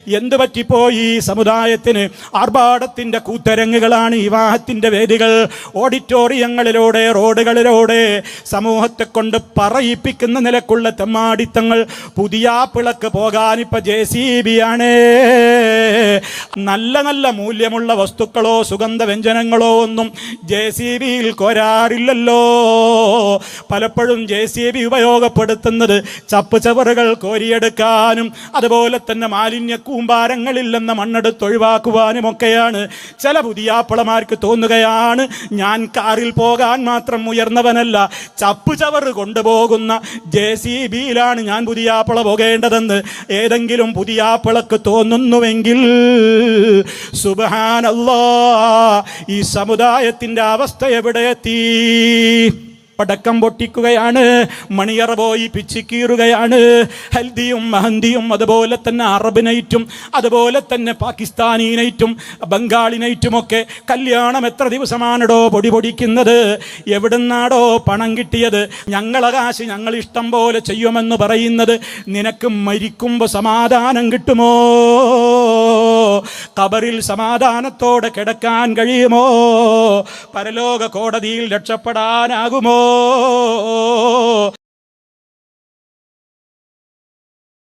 എന്ത് പറ്റിപ്പോയി ഈ സമുദായത്തിന്? ആർഭാടത്തിന്റെ കൂത്തരങ്ങുകളാണ് വിവാഹത്തിന്റെ വേദികൾ. ഓഡിറ്റോറിയങ്ങളിലൂടെ, റോഡുകളിലൂടെ സമൂഹത്തെ കൊണ്ട് പറയിപ്പിക്കുന്ന നിലക്കുള്ള തെമ്മാടിത്തങ്ങൾ. പുതിയാപ്പിളക്ക് പോകാനിപ്പോ JCB ആണ്. നല്ല നല്ല മൂല്യമുള്ള വസ്തുക്കളോ സുഗന്ധവ്യഞ്ജനങ്ങളോ ഒന്നും JCBയിൽ കോരാറില്ലല്ലോ. പലപ്പോഴും JCB ഉപയോഗപ്പെടുത്തുന്നത് ചപ്പ് ചവറുകൾ കോരിയെടുക്കാനും അതുപോലെ തന്നെ മാലിന്യ കൂമ്പാരങ്ങളിൽ നിന്ന് മണ്ണെടുത്തൊഴിവാക്കുവാനുമൊക്കെയാണ്. ചില പുതിയാപ്പിളമാർക്ക് തോന്നുകയാണ്, ഞാൻ കാറിൽ പോകാൻ മാത്രം ഉയർന്നവനല്ല, ചപ്പ് ചവറ് കൊണ്ടുപോകുന്ന JCBയിലാണ് ഞാൻ പുതിയാപ്പിള പോകേണ്ടതെന്ന് ഏതെങ്കിലും പുതിയാപ്പിളക്ക് തോന്നുന്നുവെങ്കിൽ സുബ്ഹാനല്ലാഹ്, ഈ സമുദായത്തിന്റെ അവസ്ഥ എവിടെ എത്തി? പടക്കം പൊട്ടിക്കുകയാണ്, മണിയറ പോയി പിച്ചിക്കീറുകയാണ്. ഹൽദിയും മെഹന്തിയും അതുപോലെ തന്നെ അറബ് നൈറ്റും അതുപോലെ തന്നെ പാകിസ്ഥാനി നൈറ്റും ബംഗാളി നൈറ്റുമൊക്കെ. കല്യാണം എത്ര ദിവസമാണോ പൊടിക്കുന്നത്? എവിടുന്നാടോ പണം കിട്ടിയത്? ഞങ്ങളെ കാശ് ഞങ്ങൾ ഇഷ്ടം പോലെ ചെയ്യുമെന്ന് പറയുന്നത്. നിനക്ക് മരിക്കുമ്പോൾ സമാധാനം കിട്ടുമോ? ഖബറിൽ സമാധാനത്തോടെ കിടക്കാൻ കഴിയുമോ? പരലോക കോടതിയിൽ രക്ഷപ്പെടാനാകുമോ?